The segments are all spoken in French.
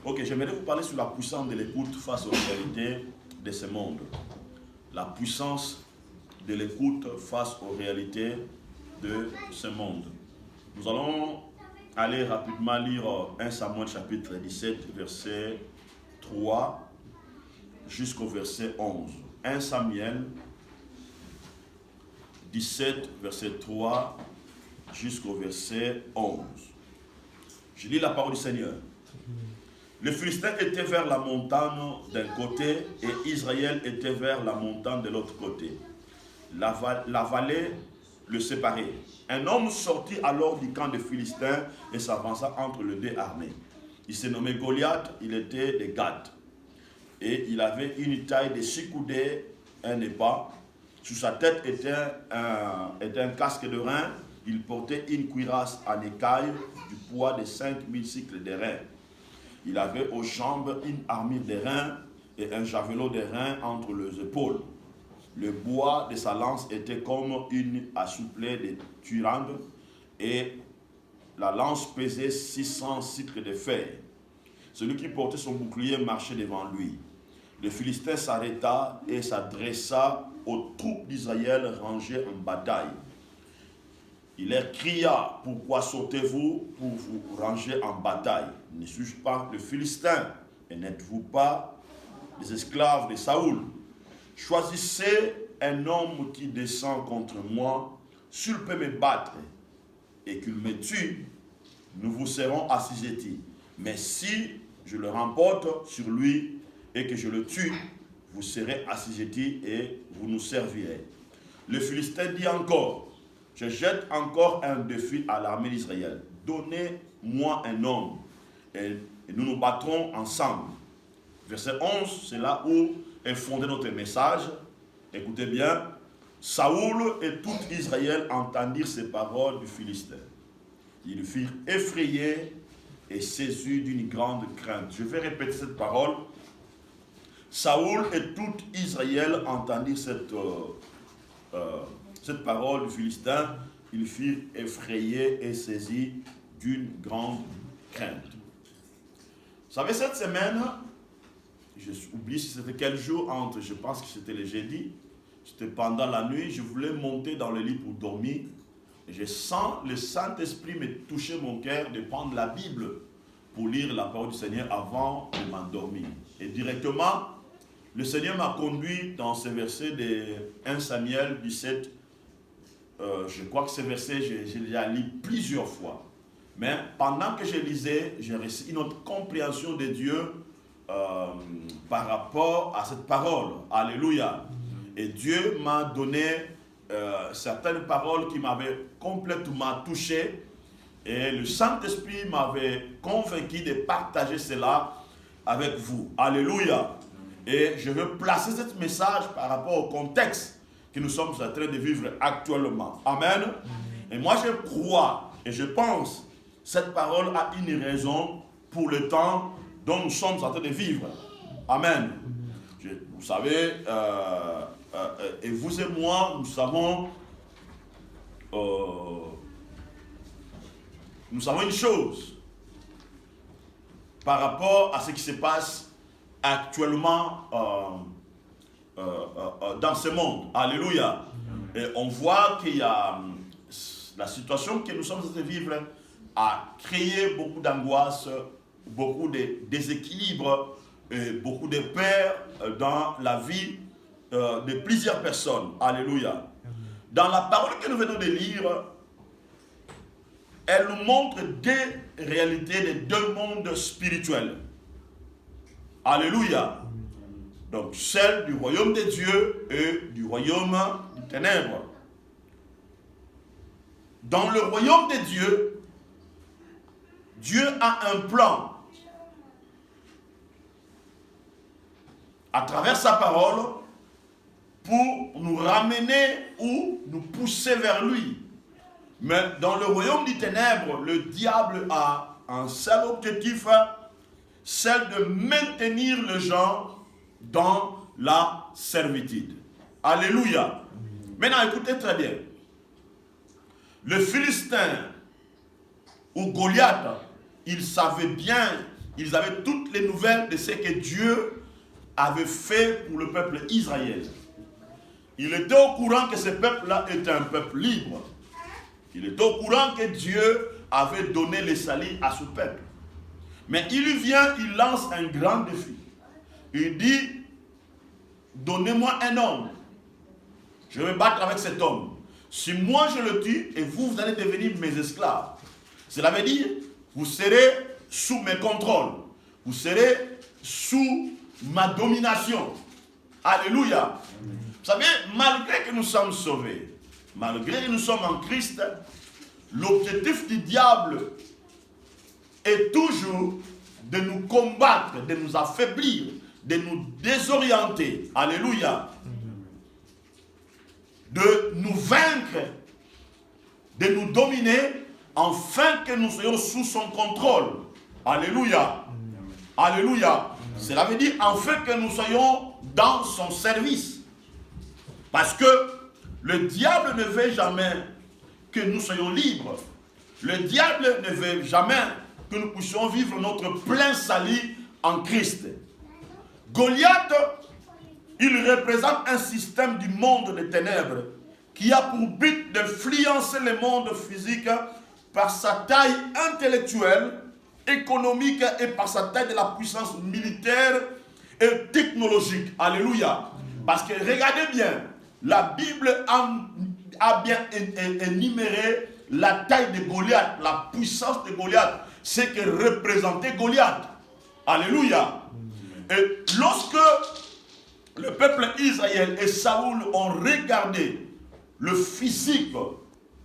Ok, j'aimerais vous parler sur la puissance de l'écoute face aux réalités de ce monde. La puissance de l'écoute face aux réalités de ce monde. Nous allons aller rapidement lire 1 Samuel chapitre 17, verset 3 jusqu'au verset 11. 1 Samuel 17, verset 3 jusqu'au verset 11. Je lis la parole du Seigneur. Les Philistins étaient vers la montagne d'un côté et Israël était vers la montagne de l'autre côté. La vallée le séparait. Un homme sortit alors du camp des Philistins et s'avança entre les deux armées. Il se nommait Goliath, il était de Gath. Et il avait une taille de 6 coudées, un épas. Sous sa tête était un casque de rein. Il portait une cuirasse en écaille du poids de 5000 cycles de reins. Il avait aux jambes une armure de reins et un javelot de reins entre les épaules. Le bois de sa lance était comme une assouplée de turande et la lance pesait 600 cycles de fer. Celui qui portait son bouclier marchait devant lui. Le Philistin s'arrêta et s'adressa aux troupes d'Israël rangées en bataille. Il leur cria, pourquoi sautez-vous pour vous ranger en bataille? Ne suis-je pas le Philistin et n'êtes-vous pas les esclaves de Saoul? Choisissez un homme qui descend contre moi, s'il peut me battre et qu'il me tue, nous vous serons assujettis. Mais si je le remporte sur lui et que je le tue, vous serez assujettis et vous nous servirez. Le Philistin dit encore, je jette encore un défi à l'armée d'Israël. Donnez-moi un homme et nous nous battrons ensemble. Verset 11, c'est là où est fondé notre message. Écoutez bien. Saoul et tout Israël entendirent ces paroles du Philistin. Ils furent effrayés et saisis d'une grande crainte. Je vais répéter cette parole. Saoul et tout Israël entendirent cette parole du Philistin. Ils furent effrayés et saisis d'une grande crainte. Vous savez, cette semaine, je oublie si c'était quel jour, je pense que c'était le jeudi, c'était pendant la nuit, je voulais monter dans le lit pour dormir, et je sens le Saint-Esprit me toucher mon cœur de prendre la Bible pour lire la parole du Seigneur avant de m'endormir. Et directement, le Seigneur m'a conduit dans ce verset de 1 Samuel 17. Je crois que ce verset, je l'ai lu plusieurs fois. Mais pendant que je lisais, j'ai reçu une autre compréhension de Dieu par rapport à cette parole. Alléluia. Et Dieu m'a donné certaines paroles qui m'avaient complètement touché. Et le Saint-Esprit m'avait convaincu de partager cela avec vous. Alléluia. Et je veux placer ce message par rapport au contexte que nous sommes en train de vivre actuellement. Amen. Et moi je crois et je pense cette parole a une raison pour le temps dont nous sommes en train de vivre. Amen. Vous savez, et vous et moi, nous savons une chose par rapport à ce qui se passe actuellement dans ce monde. Alléluia. Et on voit qu'il y a la situation que nous sommes en train de vivre a créé beaucoup d'angoisse, beaucoup de déséquilibre et beaucoup de peur dans la vie de plusieurs personnes. Alléluia. Dans la parole que nous venons de lire, elle nous montre deux réalités des deux mondes spirituels. Alléluia. Donc celle du royaume de Dieu et du royaume des ténèbres. Dans le royaume de Dieu, Dieu a un plan à travers sa parole pour nous ramener ou nous pousser vers lui. Mais dans le royaume des ténèbres, le diable a un seul objectif, celle de maintenir les gens dans la servitude. Alléluia. Maintenant, écoutez très bien. Le Philistin ou Goliath, il savait bien ils avaient toutes les nouvelles de ce que Dieu avait fait pour le peuple Israël. Il était au courant que ce peuple-là était un peuple libre. Il était au courant que Dieu avait donné le salut à ce peuple. Mais il vient, il lance un grand défi. Il dit, donnez-moi un homme. Je vais me battre avec cet homme. Si moi je le tue, et vous allez devenir mes esclaves. Cela veut dire, vous serez sous mes contrôles. Vous serez sous ma domination. Alléluia. Vous savez, malgré que nous sommes sauvés, malgré que nous sommes en Christ, l'objectif du diable est toujours de nous combattre, de nous affaiblir, de nous désorienter. Alléluia. De nous vaincre, de nous dominer, afin que nous soyons sous son contrôle. Alléluia. Alléluia. Cela veut dire afin que nous soyons dans son service. Parce que le diable ne veut jamais que nous soyons libres. Le diable ne veut jamais que nous puissions vivre notre plein salut en Christ. Goliath, il représente un système du monde des ténèbres qui a pour but d'influencer le monde physique par sa taille intellectuelle, économique et par sa taille de la puissance militaire et technologique. Alléluia. Parce que regardez bien, la Bible a bien énuméré la taille de Goliath, la puissance de Goliath, ce que représentait Goliath. Alléluia. Et lorsque le peuple Israël et Saoul ont regardé le physique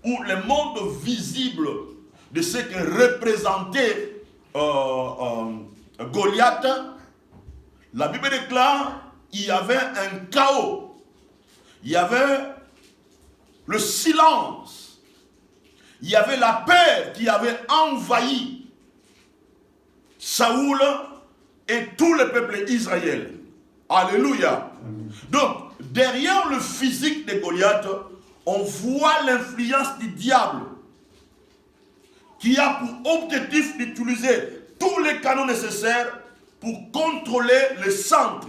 ou le monde visible de ce que représentait Goliath, la Bible déclare qu'il y avait un chaos, il y avait le silence, il y avait la peur qui avait envahi Saoul et tout le peuple d'Israël. Alléluia. Donc, derrière le physique de Goliath, on voit l'influence du diable qui a pour objectif d'utiliser tous les canaux nécessaires pour contrôler le centre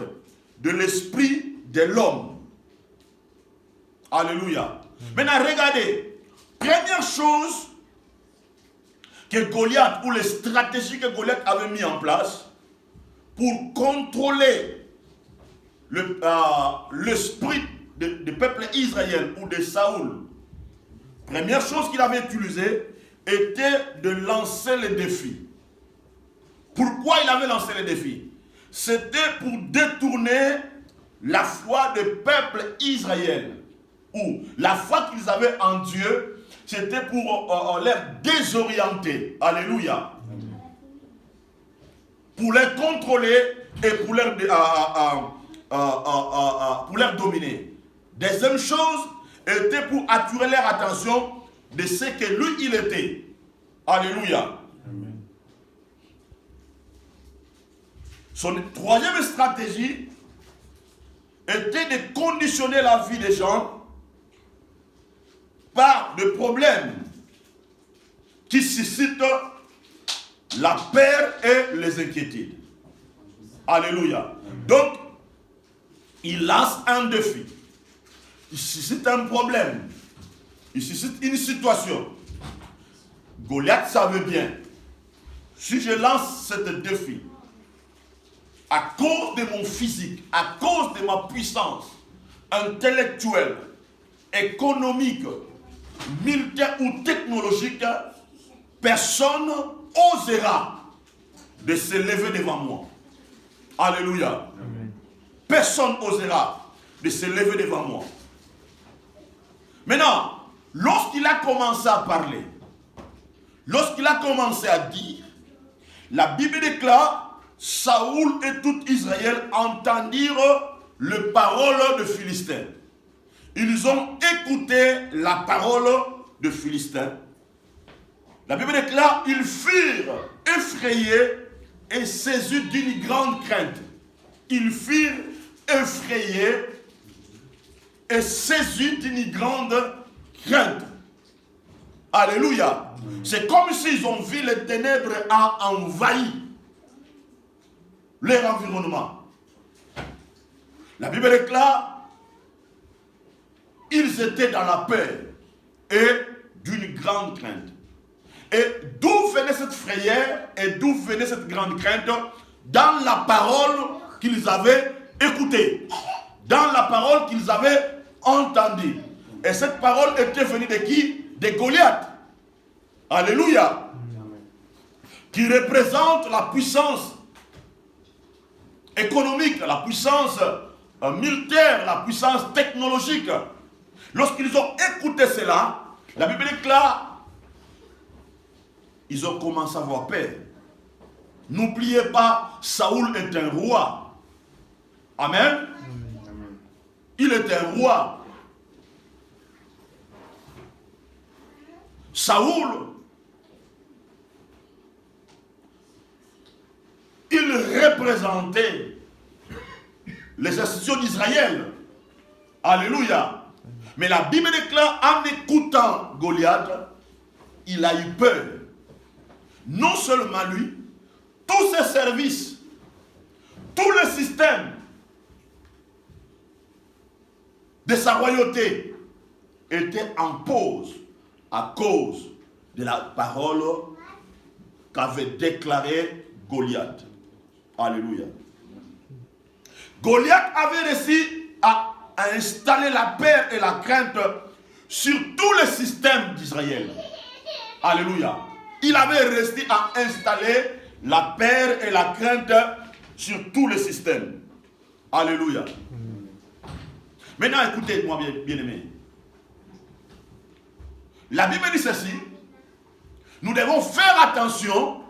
de l'esprit de l'homme. Alléluia. Maintenant, regardez. Première chose que Goliath, ou les stratégies que Goliath avait mis en place pour contrôler l'esprit du peuple Israël ou de Saoul. Première chose qu'il avait utilisée était de lancer le défi. Pourquoi il avait lancé le défi? C'était pour détourner la foi du peuple Israël, ou la foi qu'ils avaient en Dieu, c'était pour les désorienter. Alléluia. Pour les contrôler et pour les dominer. Deuxième chose était pour attirer leur attention de ce que lui il était. Alléluia. Amen. Son troisième stratégie était de conditionner la vie des gens par des problèmes qui suscitent la peur et les inquiétudes. Alléluia. Donc, il lance un défi. Il suscite un problème. Il suscite une situation. Goliath savait bien, si je lance ce défi, à cause de mon physique, à cause de ma puissance intellectuelle, économique, militaire ou technologique, personne osera de se lever devant moi. Alléluia. Amen. Personne osera de se lever devant moi. Maintenant, lorsqu'il a commencé à parler, lorsqu'il a commencé à dire, la Bible déclare, Saoul et tout Israël entendirent les paroles de Philistins. Ils ont écouté la parole de Philistins. La Bible déclare, ils furent effrayés et saisis d'une grande crainte. Ils furent effrayés et saisis d'une grande crainte. Alléluia. C'est comme s'ils ont vu les ténèbres a envahi. leur environnement. La Bible déclare, ils étaient dans la peur et d'une grande crainte. Et d'où venait cette frayeur et d'où venait cette grande crainte? Dans la parole qu'ils avaient écoutée, dans la parole qu'ils avaient entendue. Et cette parole était venue de qui? De Goliath. Alléluia. Qui représente la puissance économique, la puissance militaire, la puissance technologique. Lorsqu'ils ont écouté cela, la Bible déclare, ils ont commencé à avoir peur. N'oubliez pas, Saoul est un roi. Amen. Il est un roi. Saoul, il représentait les institutions d'Israël. Alléluia. Mais la Bible déclare, en écoutant Goliath, il a eu peur. Non seulement lui, tous ses services, tout le système de sa royauté était en pause à cause de la parole qu'avait déclarée Goliath. Alléluia. Goliath avait réussi à installer la peur et la crainte sur tout le système d'Israël. Alléluia. Il avait réussi à installer la peur et la crainte sur tout le système. Alléluia. Maintenant, écoutez-moi bien aimé. La Bible dit ceci. Nous devons faire attention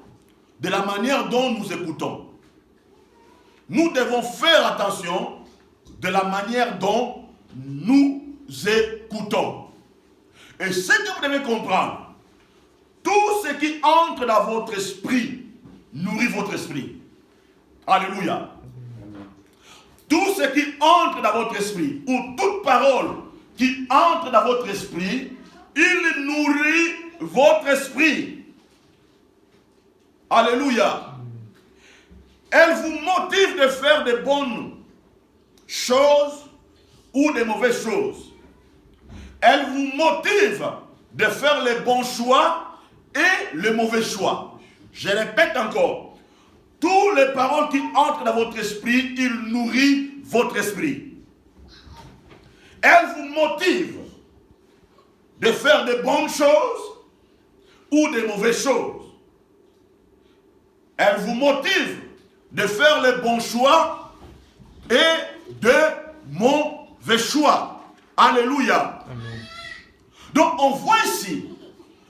de la manière dont nous écoutons. Nous devons faire attention de la manière dont nous écoutons. Et ce que vous devez comprendre, tout ce qui entre dans votre esprit nourrit votre esprit. Alléluia. Tout ce qui entre dans votre esprit, ou toute parole qui entre dans votre esprit, il nourrit votre esprit. Alléluia. Elle vous motive de faire de bonnes choses ou de mauvaises choses. Elle vous motive de faire les bons choix et les mauvais choix. Je répète encore. Toutes les paroles qui entrent dans votre esprit, il nourrit votre esprit. Elle vous motive de faire de bonnes choses ou de mauvaises choses. Elle vous motive de faire les bons choix et de mauvais choix. Alléluia. Amen. Donc on voit ici,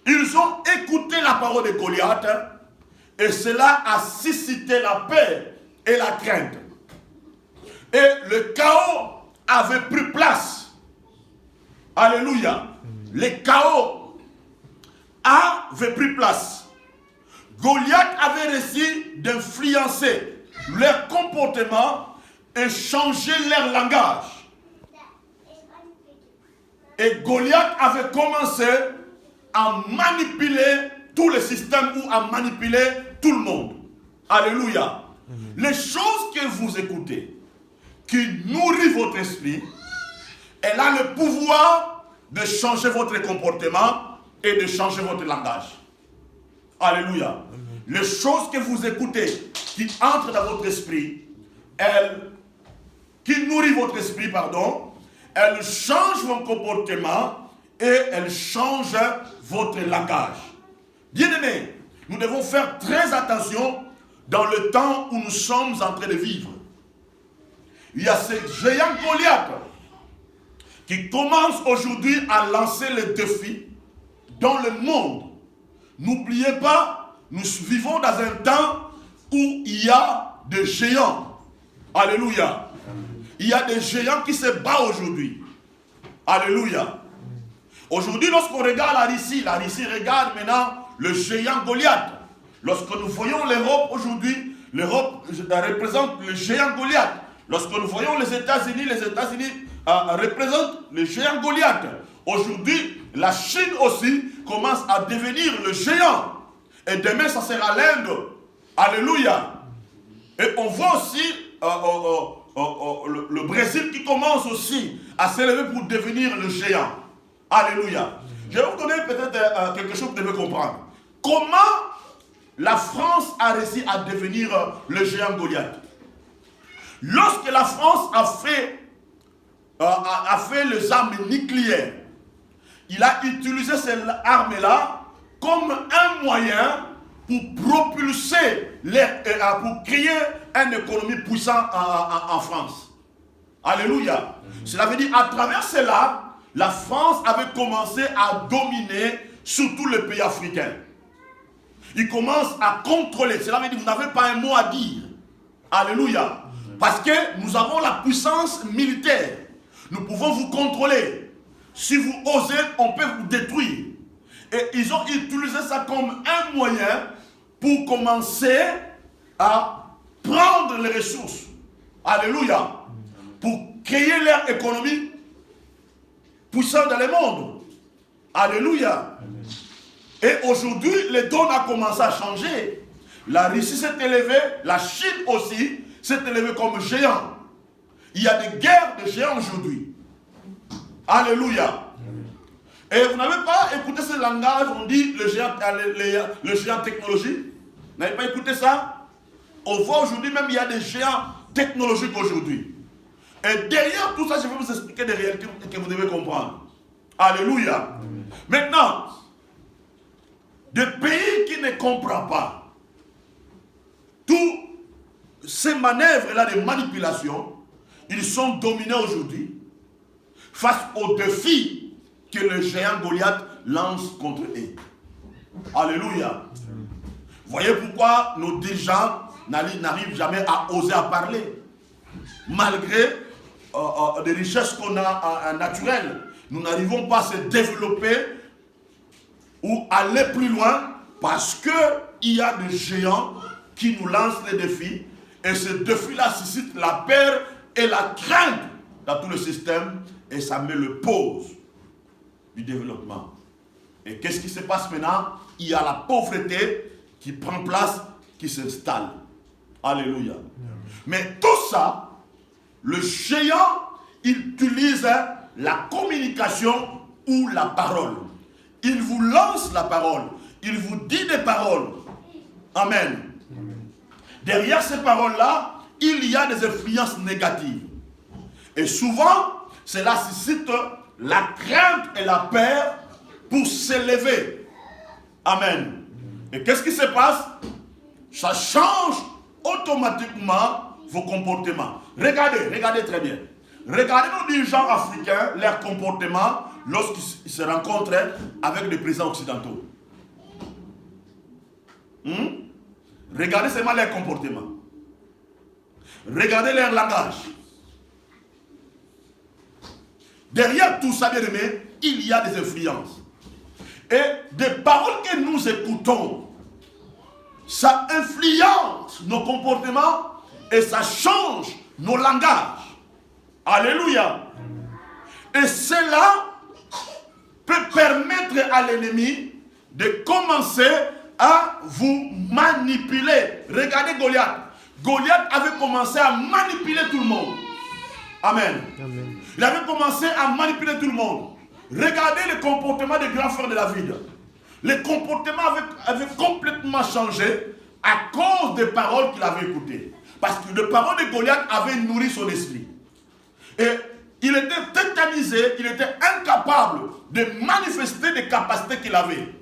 ils ont écouté la parole de Goliath et cela a suscité la peur et la crainte. Et le chaos avait pris place. Alléluia. Le chaos avait pris place. Goliath avait réussi d'influencer leur comportement et changer leur langage. Et Goliath avait commencé à manipuler tout le système ou à manipuler tout le monde. Alléluia. Les choses que vous écoutez, qui nourrissent votre esprit, elle a le pouvoir de changer votre comportement et de changer votre langage. Alléluia. Les choses que vous écoutez, qui entrent dans votre esprit, qui nourrissent votre esprit, elles changent votre comportement et elles changent votre langage. Bien-aimés, nous devons faire très attention dans le temps où nous sommes en train de vivre. Il y a ce géant Goliath qui commence aujourd'hui à lancer les défis dans le monde. N'oubliez pas, nous vivons dans un temps où il y a des géants. Alléluia. Il y a des géants qui se battent aujourd'hui. Alléluia. Aujourd'hui, lorsqu'on regarde la Russie regarde maintenant le géant Goliath. Lorsque nous voyons l'Europe aujourd'hui, l'Europe représente le géant Goliath. Lorsque nous voyons les États-Unis représentent le géant Goliath. Aujourd'hui, la Chine aussi commence à devenir le géant. Et demain, ça sera l'Inde. Alléluia. Et on voit aussi le Brésil qui commence aussi à s'élever pour devenir le géant. Alléluia. Je vais vous donner peut-être quelque chose que vous devez comprendre. Comment la France a réussi à devenir le géant Goliath? Lorsque la France a fait les armes nucléaires, il a utilisé ces armes-là comme un moyen pour propulser, pour créer une économie puissante en France. Alléluia. Cela veut dire, à travers cela, la France avait commencé à dominer sur tous les pays africains. Il commence à contrôler. Cela veut dire, vous n'avez pas un mot à dire. Alléluia. Parce que nous avons la puissance militaire. Nous pouvons vous contrôler. Si vous osez, on peut vous détruire. Et ils ont utilisé ça comme un moyen pour commencer à prendre les ressources. Alléluia. Pour créer leur économie puissante dans le monde. Alléluia. Et aujourd'hui, les dons ont commencé à changer. La Russie s'est élevée, la Chine aussi s'est élevée comme géant. Il y a des guerres de géants aujourd'hui. Alléluia. Et vous n'avez pas écouté ce langage, on dit le géant technologique. Vous n'avez pas écouté ça? On voit aujourd'hui même il y a des géants technologiques aujourd'hui. Et derrière tout ça, je vais vous expliquer des réalités que vous devez comprendre. Alléluia. Maintenant, des pays qui ne comprennent pas tous ces manœuvres-là de manipulation, ils sont dominés aujourd'hui face aux défis que le géant Goliath lance contre eux. Alléluia. Voyez pourquoi nos dirigeants n'arrivent jamais à oser à parler. Malgré des richesses qu'on a naturelles, nous n'arrivons pas à se développer ou aller plus loin parce qu'il y a des géants qui nous lancent les défis et ce défi-là suscite la peur et la crainte dans tout le système et ça met le pause du développement. Et qu'est-ce qui se passe maintenant? Il y a la pauvreté qui prend place, qui s'installe. Alléluia. Mais tout ça, le géant, il utilise la communication ou la parole. Il vous lance la parole. Il vous dit des paroles. Amen. Derrière ces paroles-là, il y a des influences négatives. Et souvent, cela suscite la crainte et la peur pour s'élever. Amen. Et qu'est-ce qui se passe? Ça change automatiquement vos comportements. Regardez très bien. Regardez nos dirigeants africains, leur comportement lorsqu'ils se rencontrent avec les présidents occidentaux. Regardez seulement leur comportement. Regardez leur langage. Derrière tout ça, bien aimé, il y a des influences. Et des paroles que nous écoutons, ça influence nos comportements et ça change nos langages. Alléluia. Et cela peut permettre à l'ennemi de commencer à vous manipuler. Regardez Goliath. Goliath avait commencé à manipuler tout le monde. Amen. Amen. Il avait commencé à manipuler tout le monde. Regardez le comportement des grands frères de David. Le comportement avait complètement changé à cause des paroles qu'il avait écoutées. Parce que les paroles de Goliath avaient nourri son esprit. Et il était tétanisé, il était incapable de manifester des capacités qu'il avait.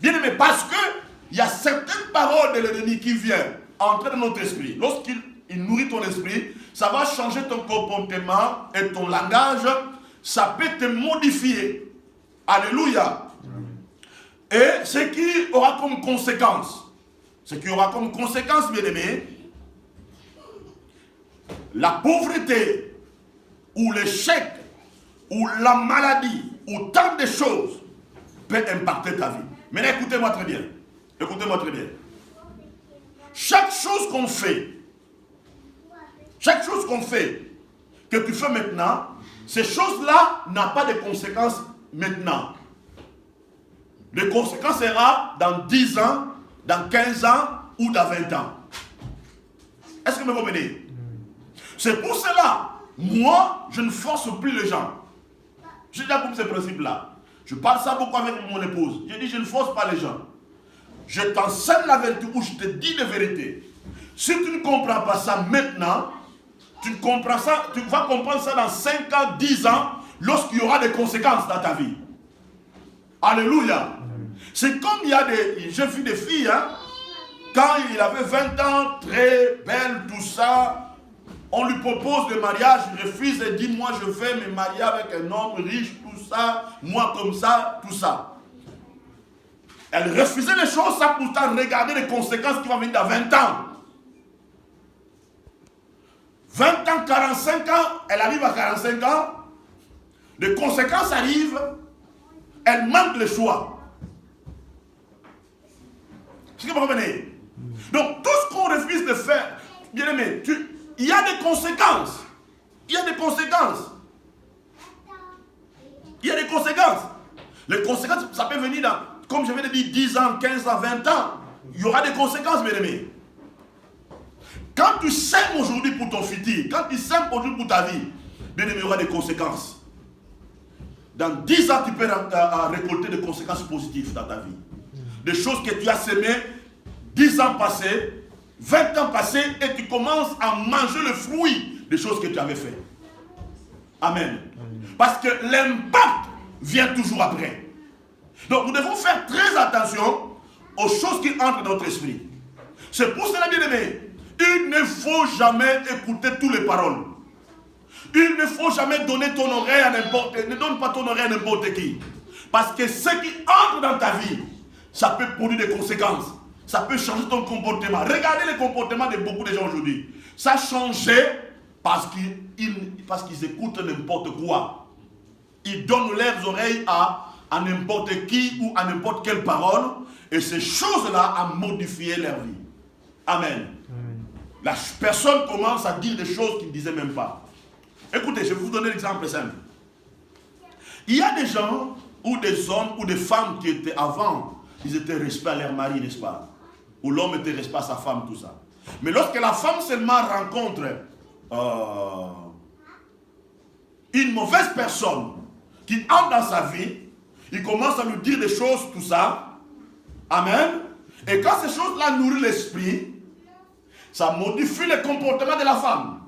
Bien aimé, parce qu'il y a certaines paroles de l'ennemi qui viennent entrer dans notre esprit. Lorsqu'il nourrit ton esprit, ça va changer ton comportement et ton langage. Ça peut te modifier. Alléluia. Et ce qui aura comme conséquence, bien aimé, la pauvreté, ou l'échec, ou la maladie, ou tant de choses peut impacter ta vie. Mais écoutez-moi très bien. Écoutez-moi très bien. Chaque chose qu'on fait, que tu fais maintenant, ces choses-là n'ont pas de conséquences maintenant. Les conséquences seront dans 10 ans, dans 15 ans ou dans 20 ans. Est-ce que vous me comprenez? C'est pour cela, moi, je ne force plus les gens. J'ai déjà compris ce principe-là. Je parle ça beaucoup avec mon épouse. Je dis, je ne force pas les gens. Je t'enseigne la vérité ou je te dis la vérité. Si tu ne comprends pas ça maintenant, tu vas comprendre ça dans 5 ans, 10 ans, lorsqu'il y aura des conséquences dans ta vie. Alléluia. C'est comme il y a des jeunes filles, des filles, hein, quand il avait 20 ans, très belle, tout ça, on lui propose le mariage, il refuse et dit, moi je vais me marier avec un homme riche, tout ça, moi comme ça, tout ça. Elle refusait les choses, ça pourtant regarder les conséquences qui vont venir dans 20 ans. 20 ans, 45 ans, elle arrive à 45 ans, les conséquences arrivent, elle manque le choix. C'est ce que vous comprenez? Donc tout ce qu'on refuse de faire, bien aimé, il y a des conséquences. Il y a des conséquences. Il y a des conséquences. Les conséquences, ça peut venir dans, comme je viens de dire, 10 ans, 15 ans, 20 ans. Il y aura des conséquences, bien aimé. Quand tu sèmes aujourd'hui pour ton futur, quand tu sèmes aujourd'hui pour ta vie, bien aimé, il y aura des conséquences. Dans 10 ans, tu peux récolter des conséquences positives dans ta vie. Des choses que tu as semées 10 ans passés, 20 ans passés, et tu commences à manger le fruit des choses que tu avais fait. Amen. Parce que l'impact vient toujours après. Donc nous devons faire très attention aux choses qui entrent dans notre esprit. C'est pour cela, bien aimé, il ne faut jamais écouter toutes les paroles. Il ne faut jamais donner ton oreille à n'importe qui. Ne donne pas ton oreille à n'importe qui. Parce que ce qui entre dans ta vie, ça peut produire des conséquences. Ça peut changer ton comportement. Regardez le comportement de beaucoup de gens aujourd'hui. Ça a changé parce qu'ils écoutent n'importe quoi. Ils donnent leurs oreilles à n'importe qui ou à n'importe quelle parole. Et ces choses-là ont modifié leur vie. Amen. La personne commence à dire des choses qu'il ne disait même pas. Écoutez, je vais vous donner un exemple simple. Il y a des gens, ou des hommes, ou des femmes qui étaient avant, ils étaient respectés à leur mari, n'est-ce pas? Ou l'homme était respecté à sa femme, tout ça. Mais lorsque la femme seulement rencontre une mauvaise personne qui entre dans sa vie, il commence à lui dire des choses, tout ça. Amen. Et quand ces choses-là nourrissent l'esprit, ça modifie le comportement de la femme.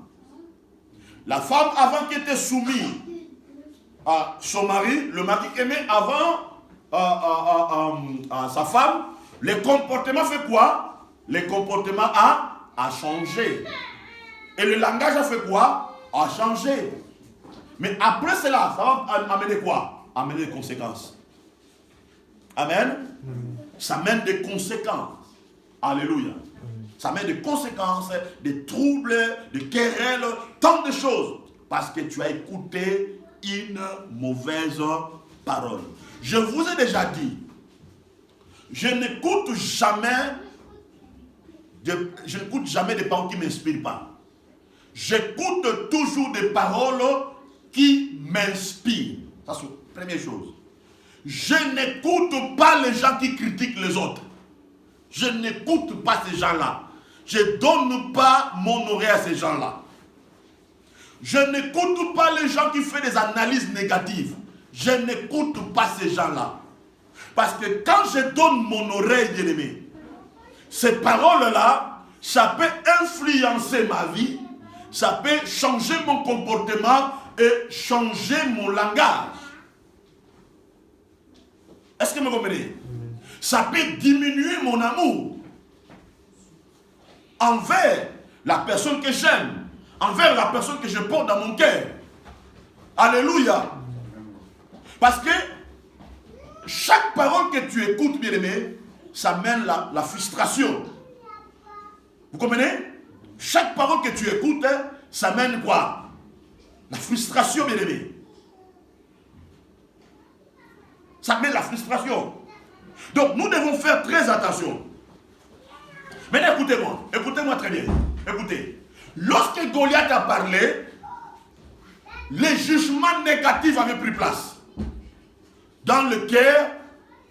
La femme, avant qui était soumise à son mari, le mari aimait avant à sa femme, le comportement fait quoi? Le comportement a changé. Et le langage a fait quoi? A changé. Mais après cela, ça va amener quoi? Amener des conséquences. Amen. Ça amène des conséquences. Alléluia. Ça amène des conséquences, des troubles, des querelles, tant de choses. Parce que tu as écouté une mauvaise parole. Je vous ai déjà dit, je n'écoute jamais des paroles qui ne m'inspirent pas. J'écoute toujours des paroles qui m'inspirent. Ça, c'est la première chose. Je n'écoute pas les gens qui critiquent les autres. Je n'écoute pas ces gens-là. Je ne donne pas mon oreille à ces gens-là. Je n'écoute pas les gens qui font des analyses négatives. Je n'écoute pas ces gens-là. Parce que quand je donne mon oreille, bien-aimé, ces paroles-là, ça peut influencer ma vie, ça peut changer mon comportement et changer mon langage. Est-ce que vous me comprenez? Ça peut diminuer mon amour envers la personne que j'aime, envers la personne que je porte dans mon cœur. Alléluia. Parce que chaque parole que tu écoutes, bien-aimé, ça mène la frustration. Vous comprenez? Chaque parole que tu écoutes, ça mène quoi? La frustration, bien-aimé. Ça mène la frustration. Donc nous devons faire très attention. Maintenant écoutez-moi, écoutez-moi très bien. Écoutez, lorsque Goliath a parlé, les jugements négatifs avaient pris place. Dans le cœur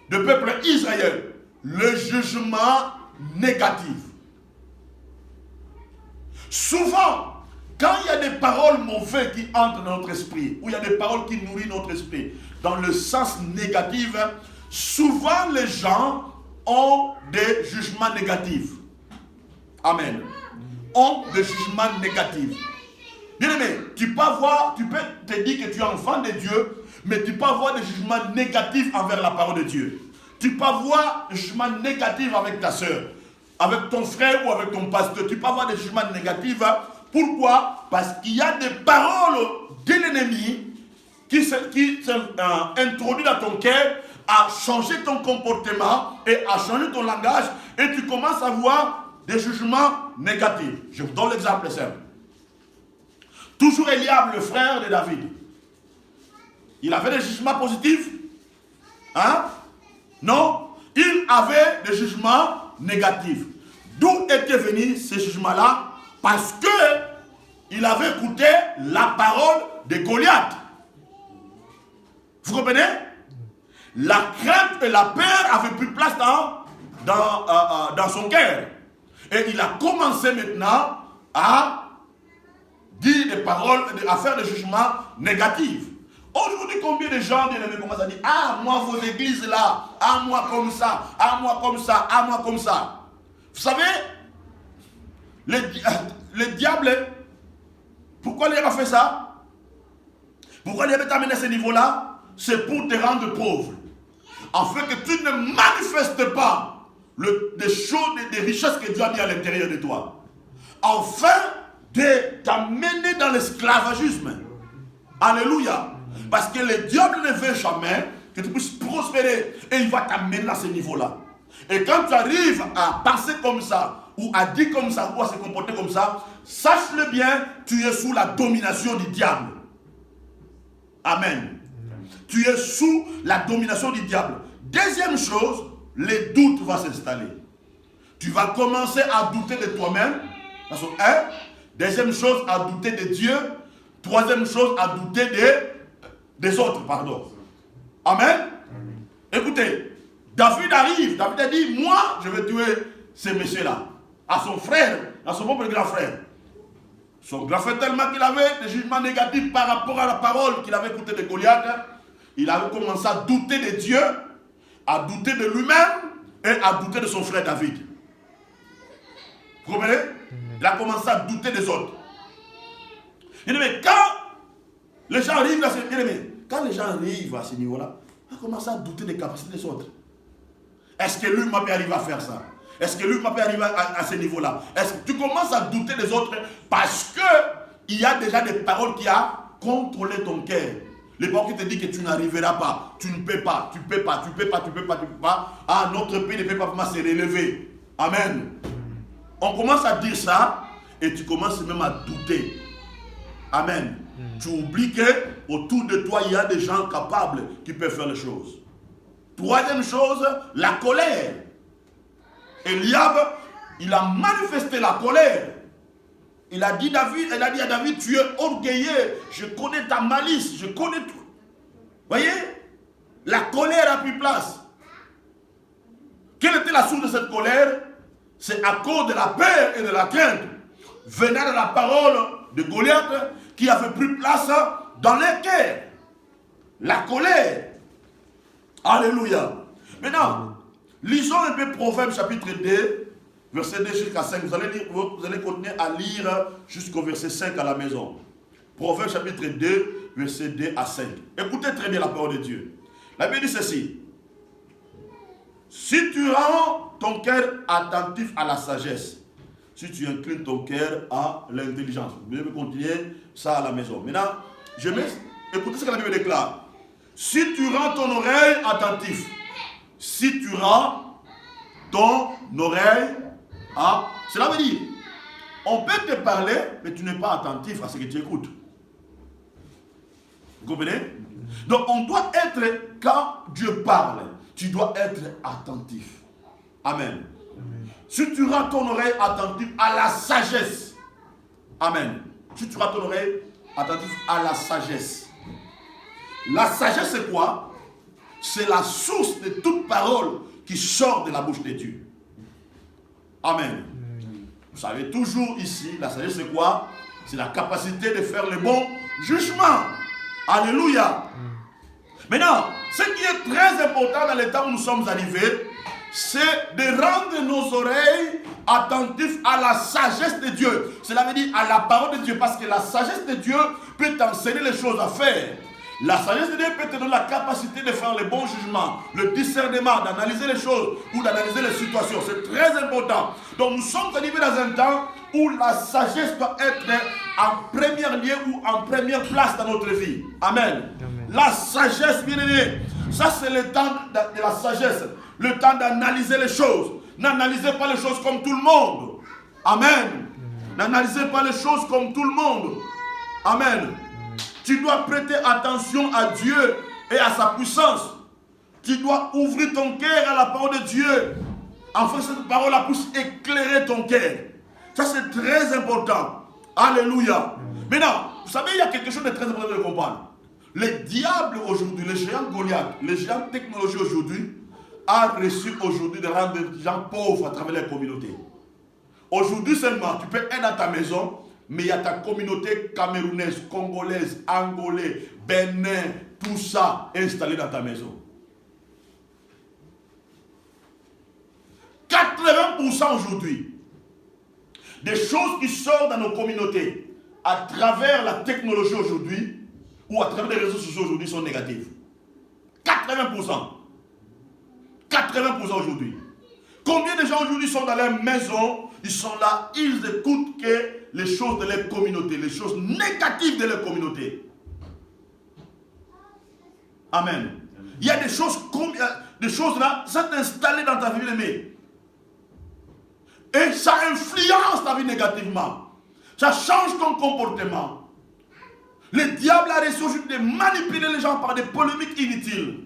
du peuple Israël, le jugement négatif. Souvent, quand il y a des paroles mauvaises qui entrent dans notre esprit, ou il y a des paroles qui nourrissent notre esprit, dans le sens négatif, souvent les gens ont des jugements négatifs. Amen. Ont des jugements négatifs. Bien aimé, tu peux te dire que tu es enfant de Dieu, mais tu peux avoir des jugements négatifs envers la parole de Dieu. Tu peux avoir des jugements négatifs avec ta soeur, avec ton frère ou avec ton pasteur. Tu peux avoir des jugements négatifs. Pourquoi? Parce qu'il y a des paroles de l'ennemi qui introduisent dans ton cœur à changer ton comportement et à changer ton langage, et tu commences à avoir des jugements négatifs. Je vous donne l'exemple simple. Toujours Eliab, le frère de David. Il avait des jugements positifs? Hein? Non. Il avait des jugements négatifs. D'où étaient venus ces jugements-là? Parce que il avait écouté la parole de Goliath. Vous comprenez? La crainte et la peur avaient pris place dans son cœur. Et il a commencé maintenant à dire des paroles, à faire des jugements négatifs. Aujourd'hui, combien de gens commencent à dire: ah, moi, vos églises là, ah, moi comme ça, ah, moi comme ça, ah, moi comme ça. Vous savez, le diable, pourquoi il a fait ça? Pourquoi il avait amené à ce niveau-là? C'est pour te rendre pauvre. Afin que tu ne manifestes pas des choses, des richesses que Dieu a mis à l'intérieur de toi. Afin de t'amener dans l'esclavagisme. Alléluia. Parce que le diable ne veut jamais que tu puisses prospérer. Et il va t'amener à ce niveau-là. Et quand tu arrives à penser comme ça, ou à dire comme ça, ou à se comporter comme ça, sache-le bien, tu es sous la domination du diable. Amen. Tu es sous la domination du diable. Deuxième chose, les doutes vont s'installer. Tu vas commencer à douter de toi-même. Deuxième chose, à douter de Dieu. Troisième chose, à douter des autres. Pardon. Amen. Écoutez, David arrive. David a dit: moi, je vais tuer ces messieurs-là. À son frère, à son propre grand frère. Son grand frère, tellement qu'il avait des jugements négatifs par rapport à la parole qu'il avait écoutée de Goliath, il avait commencé à douter de Dieu, à douter de lui-même et à douter de son frère David. Vous comprenez? Il a commencé à douter des autres. Mais quand les gens arrivent à ce niveau-là, il a commencé à douter des capacités des autres. Est-ce que lui m'a pu arriver à faire ça? Est-ce que lui m'a pu arriver à ce niveau-là? Est-ce que tu commences à douter des autres parce qu'il y a déjà des paroles qui ont contrôlé ton cœur? Les paroles qui te disent que tu n'arriveras pas, tu ne peux pas, tu ne peux pas, tu ne peux pas, tu ne peux pas, tu ne peux pas. Ah, notre pays ne peut pas se relever. Amen. On commence à dire ça et tu commences même à douter. Amen. Tu oublies qu'autour de toi, il y a des gens capables qui peuvent faire les choses. Troisième chose, la colère. Eliab, il a manifesté la colère. Il a dit à David, tu es orgueilleux, je connais ta malice, je connais tout. Voyez, la colère a pris place. Quelle était la source de cette colère? C'est à cause de la peur et de la crainte venant de la parole de Goliath qui avait pris place dans les cœurs. La colère. Alléluia. Maintenant, lisons un peu Proverbes chapitre 2, verset 2 jusqu'à 5. Vous allez continuer à lire jusqu'au verset 5 à la maison. Proverbes chapitre 2, verset 2 à 5. Écoutez très bien la parole de Dieu. La Bible dit ceci. Si tu rends ton cœur attentif à la sagesse, si tu inclines ton cœur à l'intelligence, vous devez continuer ça à la maison. Maintenant, écoutez ce que la Bible déclare. Si tu rends ton oreille attentif, si tu rends ton oreille à... Cela veut dire, on peut te parler, mais tu n'es pas attentif à ce que tu écoutes. Vous comprenez? Donc on doit être, quand Dieu parle, tu dois être attentif. Amen. Amen. Si tu rends ton oreille attentive à la sagesse. Amen. Si tu rends ton oreille attentive à la sagesse. La sagesse c'est quoi? C'est la source de toute parole qui sort de la bouche de Dieu. Amen. Vous savez, toujours ici, la sagesse c'est quoi? C'est la capacité de faire le bon jugement. Alléluia. Maintenant, ce qui est très important dans le temps où nous sommes arrivés, c'est de rendre nos oreilles attentives à la sagesse de Dieu. Cela veut dire à la parole de Dieu, parce que la sagesse de Dieu peut t'enseigner les choses à faire. La sagesse de Dieu peut te donner la capacité de faire le bon jugement, le discernement, d'analyser les choses ou d'analyser les situations. C'est très important. Donc nous sommes arrivés dans un temps où la sagesse doit être en premier lieu ou en première place dans notre vie. Amen. Amen. La sagesse, bien aimé, ça c'est le temps de la sagesse, le temps d'analyser les choses. N'analysez pas les choses comme tout le monde. Amen. N'analysez pas les choses comme tout le monde. Amen. Tu dois prêter attention à Dieu et à sa puissance. Tu dois ouvrir ton cœur à la parole de Dieu, afin que cette parole puisse éclairer ton cœur. Ça c'est très important. Alléluia. Maintenant, vous savez, il y a quelque chose de très important de comprendre. Le diable aujourd'hui, le géant Goliath, le géant technologie aujourd'hui, a reçu aujourd'hui de rendre les gens pauvres à travers les communautés. Aujourd'hui seulement, tu peux être dans ta maison, mais il y a ta communauté camerounaise, congolaise, angolais, bénin, tout ça installé dans ta maison. 80% aujourd'hui des choses qui sortent dans nos communautés à travers la technologie aujourd'hui ou à travers les réseaux sociaux aujourd'hui sont négatives. 80%. 80% aujourd'hui. Combien de gens aujourd'hui sont dans leur maison, ils sont là, ils écoutent que les choses de leur communauté, les choses négatives de leur communauté. Amen. Il y a des choses là, ça t'est installé dans ta vie, aimée. Et ça influence ta vie négativement. Ça change ton comportement. Le diable a réussi aujourd'hui de manipuler les gens par des polémiques inutiles.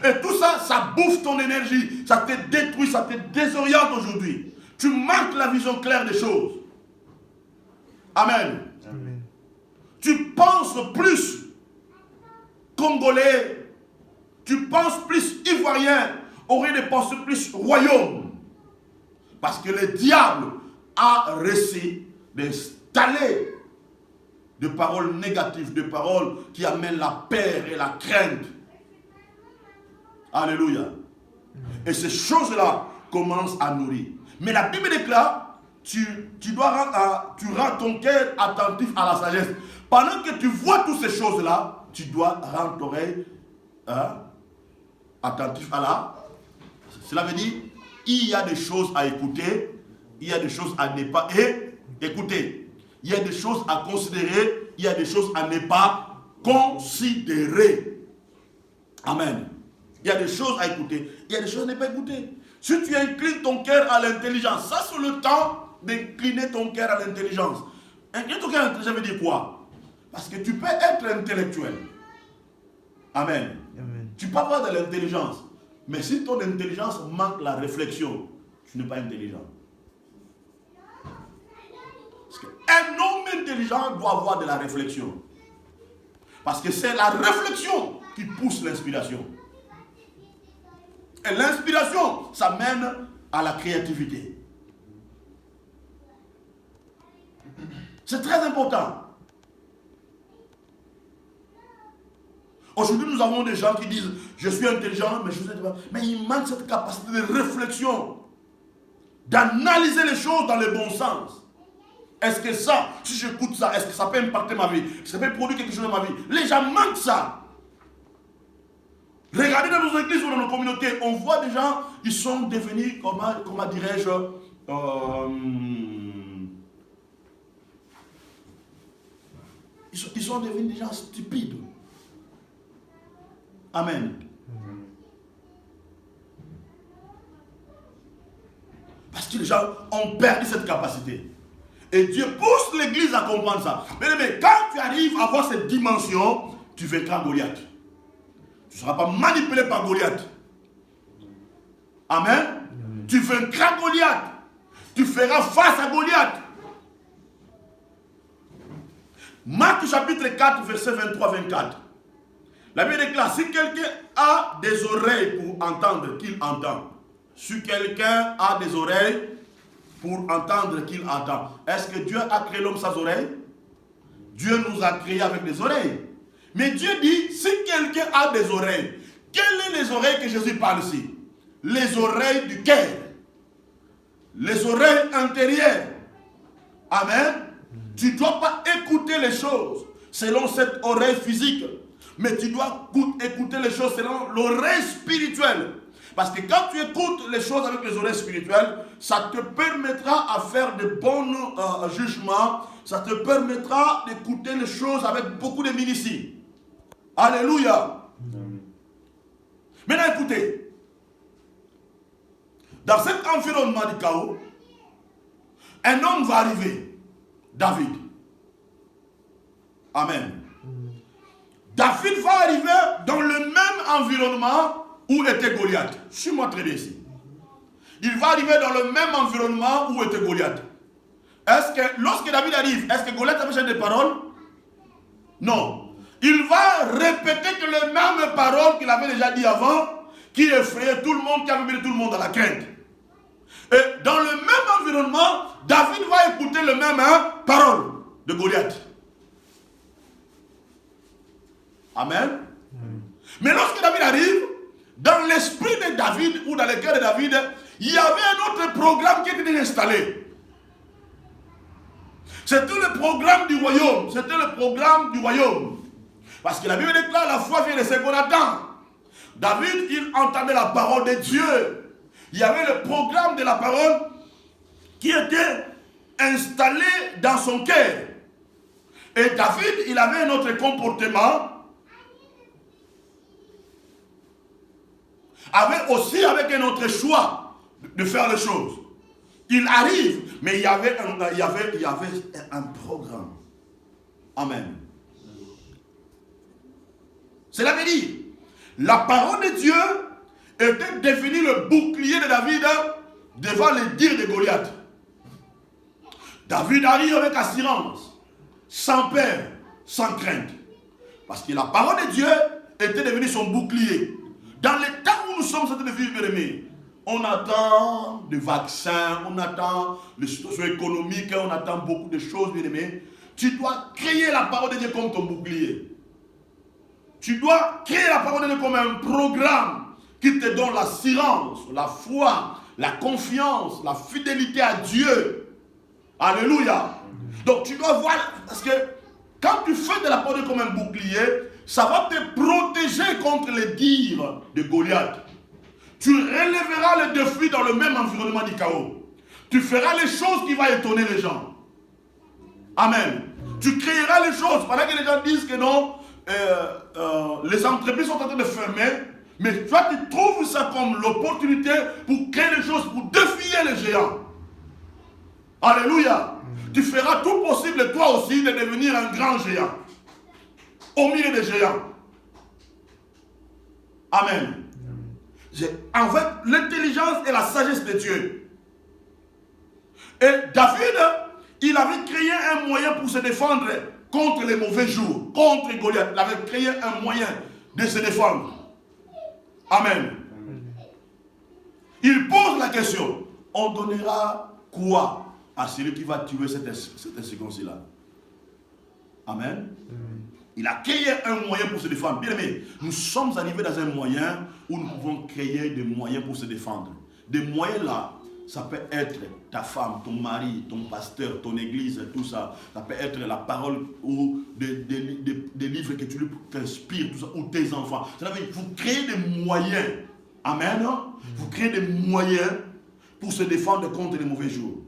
Et tout ça, ça bouffe ton énergie, ça te détruit, ça te désoriente aujourd'hui. Tu manques la vision claire des choses. Amen. Amen. Tu penses plus congolais, tu penses plus ivoirien, au lieu de penser plus royaume. Parce que le diable a réussi d'installer des paroles négatives, des paroles qui amènent la peur et la crainte. Alléluia. Et ces choses-là commencent à nourrir. Mais la Bible déclare, tu rends ton cœur attentif à la sagesse. Pendant que tu vois toutes ces choses-là, tu dois rendre ton oreille attentif à la. Cela veut dire, il y a des choses à écouter, il y a des choses à ne pas écouter. Il y a des choses à considérer, il y a des choses à ne pas considérer. Amen. Il y a des choses à écouter, il y a des choses à ne pas écouter. Si tu inclines ton cœur à l'intelligence, ça c'est le temps d'incliner ton cœur à l'intelligence. Incliner ton cœur à l'intelligence veut dire quoi? Parce que tu peux être intellectuel. Amen. Amen. Tu peux avoir de l'intelligence. Mais si ton intelligence manque la réflexion, tu n'es pas intelligent. Parce qu'un homme intelligent doit avoir de la réflexion. Parce que c'est la réflexion qui pousse l'inspiration. Et l'inspiration, ça mène à la créativité. C'est très important. Aujourd'hui, nous avons des gens qui disent « Je suis intelligent, mais je suis intelligent. » Mais il manque cette capacité de réflexion, d'analyser les choses dans le bon sens. Est-ce que ça, si j'écoute ça, est-ce que ça peut impacter ma vie? Est-ce que ça peut produire quelque chose dans ma vie? Les gens manquent ça. Regardez dans nos églises ou dans nos communautés, on voit des gens qui sont devenus, comment dirais-je, ils sont devenus des gens stupides. Amen. Parce que les gens ont perdu cette capacité. Et Dieu pousse l'église à comprendre ça. Mais quand tu arrives à avoir cette dimension, tu vaincras Goliath. Tu ne seras pas manipulé par Goliath. Amen. Tu vaincras Goliath. Tu feras face à Goliath. Marc chapitre 4, verset 23-24. La Bible déclare, si quelqu'un a des oreilles pour entendre, qu'il entend. Si quelqu'un a des oreilles pour entendre qu'il entend. Est-ce que Dieu a créé l'homme sans oreilles? Dieu nous a créés avec des oreilles. Mais Dieu dit, si quelqu'un a des oreilles, quelles sont les oreilles que Jésus parle ici? Les oreilles du cœur. Les oreilles intérieures. Amen. Tu ne dois pas écouter les choses selon cette oreille physique, mais tu dois écouter les choses selon l'oreille spirituelle. Parce que quand tu écoutes les choses avec les oreilles spirituelles, ça te permettra à faire de bons jugements, ça te permettra d'écouter les choses avec beaucoup de minutie. Alléluia. Maintenant écoutez, dans cet environnement du chaos, un homme va arriver, David. Amen. David va arriver dans le même environnement où était Goliath. Suis-moi très bien ici. Il va arriver dans le même environnement où était Goliath. Est-ce que, lorsque David arrive, est-ce que Goliath avait changé de parole? Non. Il va répéter que les mêmes paroles qu'il avait déjà dit avant, qui effrayait tout le monde, qui avait mis tout le monde dans la crainte. Et dans le même environnement, David va écouter les mêmes paroles de Goliath. Amen. Mais lorsque David arrive, dans l'esprit de David ou dans le cœur de David, il y avait un autre programme qui était installé. C'était le programme du royaume. C'était le programme du royaume. Parce que la Bible déclare la foi vient de ce qu'on attend. David, il entendait la parole de Dieu. Il y avait le programme de la parole qui était installé dans son cœur. Et David, il avait un autre comportement. Avait aussi avec un autre choix de faire les choses. Il arrive, mais il y avait un programme. Amen. Cela veut dire, la parole de Dieu était devenue le bouclier de David devant les dires de Goliath. David arrive avec assurance, sans peur, sans crainte. Parce que la parole de Dieu était devenue son bouclier. Dans les temps où nous sommes en train de vivre, bien aimés, on attend des vaccins, on attend les situations économiques, on attend beaucoup de choses, bien aimés. Tu dois créer la parole de Dieu comme ton bouclier. Tu dois créer la parole de Dieu comme un programme qui te donne l'assurance, la foi, la confiance, la fidélité à Dieu. Alléluia. Donc tu dois voir, parce que quand tu fais de la parole de Dieu comme un bouclier, ça va te protéger contre les dires de Goliath. Tu relèveras les défis dans le même environnement du chaos. Tu feras les choses qui vont étonner les gens. Amen. Tu créeras les choses. Pendant que les gens disent que non, les entreprises sont en train de fermer, mais toi tu trouves ça comme l'opportunité pour créer les choses, pour défier les géants. Alléluia. Tu feras tout possible toi aussi de devenir un grand géant. Au milieu des géants. Amen. En fait, l'intelligence et la sagesse de Dieu. Et David, il avait créé un moyen pour se défendre contre les mauvais jours, contre Goliath. Il avait créé un moyen de se défendre. Amen. Il pose la question, on donnera quoi à celui qui va tuer cette inséquence-là? Amen. Il a créé un moyen pour se défendre. Bien aimé, nous sommes arrivés dans un moyen où nous pouvons créer des moyens pour se défendre. Des moyens là, ça peut être ta femme, ton mari, ton pasteur, ton église, tout ça. Ça peut être la parole ou des livres que tu lui t'inspires, tout ça, ou tes enfants. Ça veut dire vous créez des moyens. Amen. Vous créez des moyens pour se défendre contre les mauvais jours.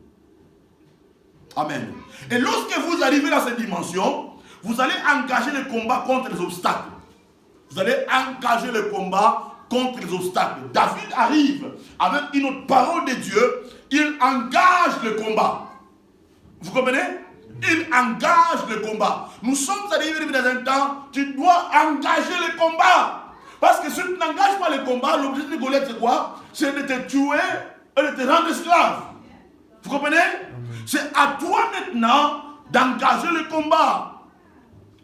Amen. Et lorsque vous arrivez dans cette dimension, vous allez engager le combat contre les obstacles. Vous allez engager le combat contre les obstacles. David arrive avec une autre parole de Dieu. Il engage le combat. Vous comprenez? Il engage le combat. Nous sommes arrivés dans un temps, tu dois engager le combat. Parce que si tu n'engages pas le combat, l'objectif de Goliath c'est quoi? C'est de te tuer et de te rendre esclave. Vous comprenez? C'est à toi maintenant d'engager le combat.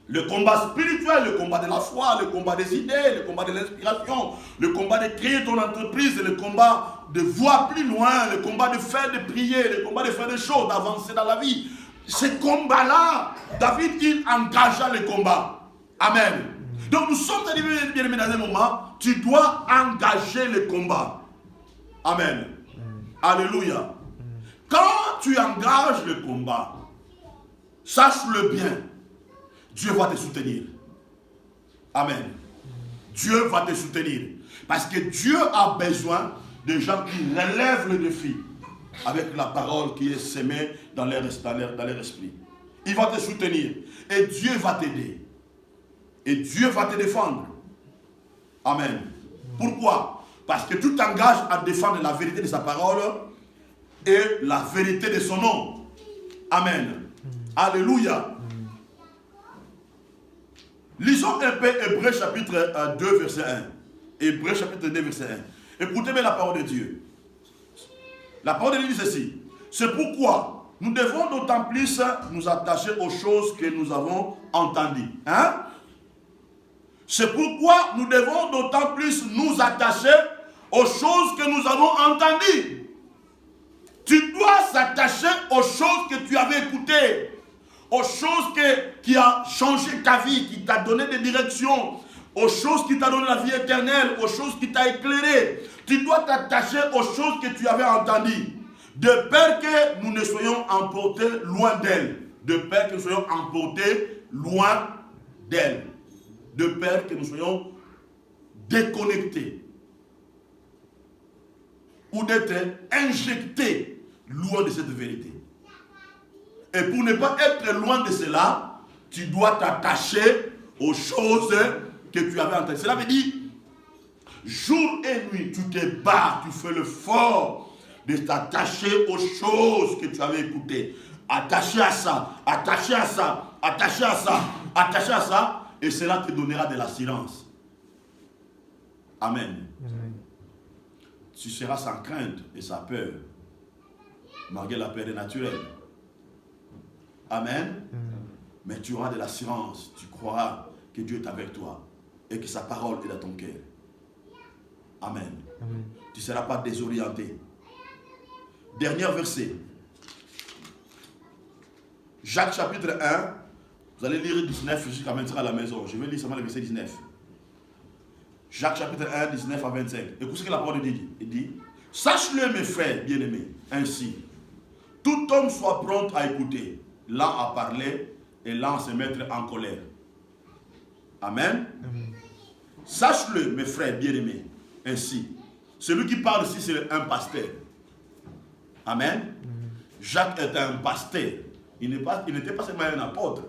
Le combat spirituel, le combat de la foi, le combat des idées, le combat de l'inspiration, le combat de créer ton entreprise, le combat de voir plus loin, le combat de faire des prières, le combat de faire des choses, d'avancer dans la vie. Ce combat-là, David, il engagea le combat. Amen. Donc nous sommes bien-aimés dans un moment, tu dois engager le combat. Amen. Alléluia. Quand tu engages le combat, sache-le bien, Dieu va te soutenir. Amen. Dieu va te soutenir. Parce que Dieu a besoin de gens qui relèvent le défi avec la parole qui est sémée dans leur esprit. Il va te soutenir et Dieu va t'aider. Et Dieu va te défendre. Amen. Pourquoi? Parce que tu t'engages à défendre la vérité de sa parole et la vérité de son nom. Amen. Alléluia. Lisons un peu Hébreux chapitre 2 verset 1. Hébreux chapitre 2 verset 1. Écoutez bien la parole de Dieu. La parole de Dieu dit ceci. C'est pourquoi nous devons d'autant plus nous attacher aux choses que nous avons entendues. Hein? C'est pourquoi nous devons d'autant plus nous attacher aux choses que nous avons entendues. Tu dois s'attacher aux choses que tu avais écoutées, aux choses qui ont changé ta vie, qui t'a donné des directions, aux choses qui t'ont donné la vie éternelle, aux choses qui t'ont éclairé. Tu dois t'attacher aux choses que tu avais entendues, de peur que nous ne soyons emportés loin d'elles, de peur que nous soyons emportés loin d'elles, de peur que nous soyons déconnectés ou d'être injectés loin de cette vérité. Et pour ne pas être loin de cela, tu dois t'attacher aux choses que tu avais entendues. Cela veut dire, jour et nuit, tu te bats, tu fais l'effort de t'attacher aux choses que tu avais écoutées. Attaché à ça, attaché à ça, attaché à ça, attaché à ça, et cela te donnera de l'assurance. Amen. Amen. Tu seras sans crainte et sans peur, malgré la peur naturelle. Amen. Mais tu auras de l'assurance, tu croiras que Dieu est avec toi et que sa parole est dans ton cœur. Amen. Amen. Tu ne seras pas désorienté. Dernier verset. Jacques chapitre 1, vous allez lire 19 jusqu'à 25 à la maison. Je vais lire seulement le verset 19. Jacques chapitre 1, 19 à 25. Écoutez ce que la parole de Dieu dit. Il dit, sache-le mes frères bien-aimés, ainsi, tout homme soit prompt à écouter, lent à parler et lent à se mettre en colère. Amen. Amen. Sache-le mes frères bien-aimés, ainsi. Celui qui parle ici, c'est un pasteur. Amen. Amen. Jacques était un pasteur. Il n'était pas seulement un apôtre,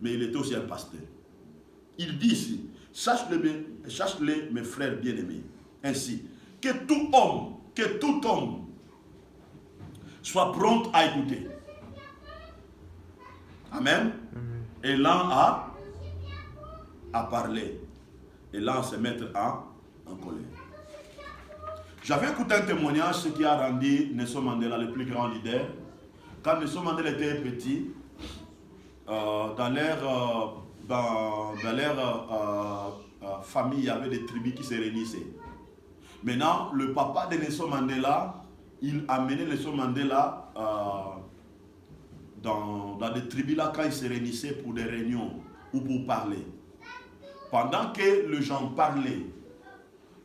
mais il était aussi un pasteur. Il dit ici, sache-le mes frères bien-aimés, ainsi, que tout homme soit prompt à écouter. Amen. Et lent à parler. Et lent à se mettre en colère. J'avais écouté un témoignage, ce qui a rendu Nelson Mandela le plus grand leader. Quand Nelson Mandela était petit, dans leur famille, il y avait des tribus qui se réunissaient. Maintenant, le papa de Nelson Mandela, il a mené Nelson Mandela dans des tribus là quand ils se réunissaient pour des réunions ou pour parler. Pendant que les gens parlaient,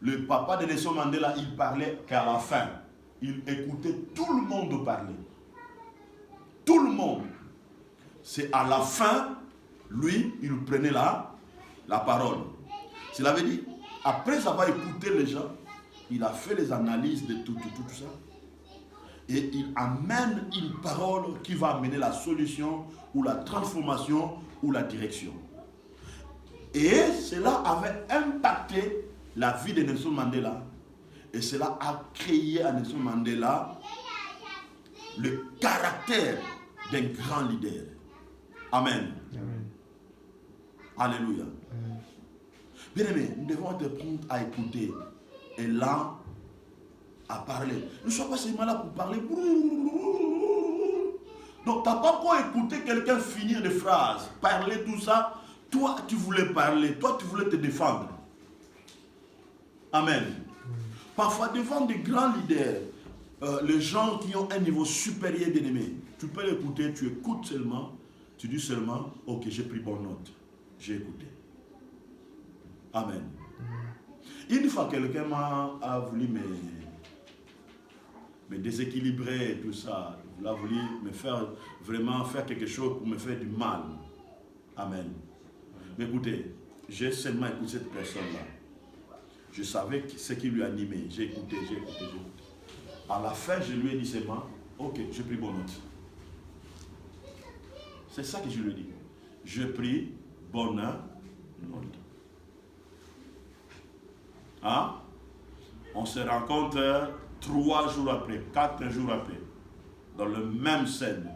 le papa de Nelson Mandela, il parlait qu'à la fin. Il écoutait tout le monde parler. Tout le monde. C'est à la fin, lui, il prenait la parole. Cela veut dire, après avoir écouté les gens, il a fait les analyses de tout ça. Et il amène une parole qui va amener la solution ou la transformation ou la direction. Et cela avait impacté la vie de Nelson Mandela. Et cela a créé à Nelson Mandela le caractère d'un grand leader. Amen. Amen. Alléluia. Bien aimé, nous devons être prêts à écouter et lents à parler. Ne sois pas seulement là pour parler. Donc, tu n'as pas pour écouter quelqu'un finir des phrases, parler tout ça. Toi, tu voulais parler. Toi, tu voulais te défendre. Amen. Parfois, devant des grands leaders, les gens qui ont un niveau supérieur d'ennemis, tu peux l'écouter, tu écoutes seulement, tu dis seulement, ok, j'ai pris bonne note, j'ai écouté. Amen. Une fois, quelqu'un a voulu me déséquilibrer et tout ça, il a voulu me faire vraiment faire quelque chose pour me faire du mal. Amen. Mais écoutez, j'ai seulement écouté cette personne-là. Je savais ce qui lui animait. J'ai écouté. À la fin, je lui ai dit seulement, ok, j'ai pris bonne note. C'est ça que je lui ai dit. J'ai pris bonne note. Hein? On se rencontre 3 jours après, 4 jours après, dans le même scène.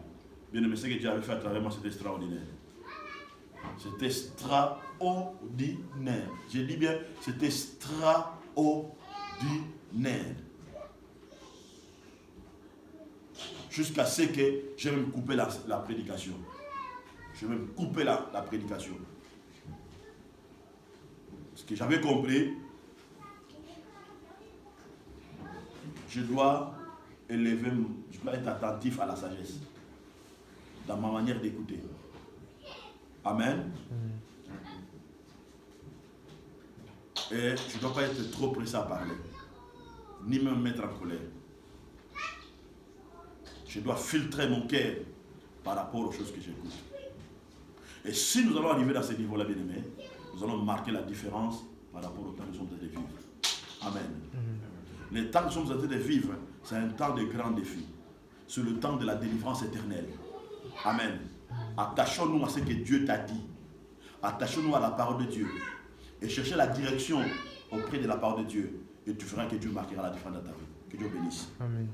Bien aimé, ce que Dieu avait fait à travers moi, c'était extraordinaire. C'était extraordinaire. Je dis bien, c'était extraordinaire. Jusqu'à ce que j'ai même coupé la prédication. J'ai même coupé la prédication. Ce que j'avais compris, je dois être attentif à la sagesse dans ma manière d'écouter. Amen. Et je ne dois pas être trop pressé à parler, ni me mettre en colère. Je dois filtrer mon cœur par rapport aux choses que j'écoute. Et si nous allons arriver dans ce niveau-là, bien aimé, nous allons marquer la différence par rapport au temps que nous sommes en train de vivre. Amen. Le temps que nous sommes en train de vivre, c'est un temps de grands défis. C'est le temps de la délivrance éternelle. Amen. Attachons-nous à ce que Dieu t'a dit. Attachons-nous à la parole de Dieu. Et cherchez la direction auprès de la parole de Dieu. Et tu feras que Dieu marquera la différence dans ta vie. Que Dieu bénisse. Amen.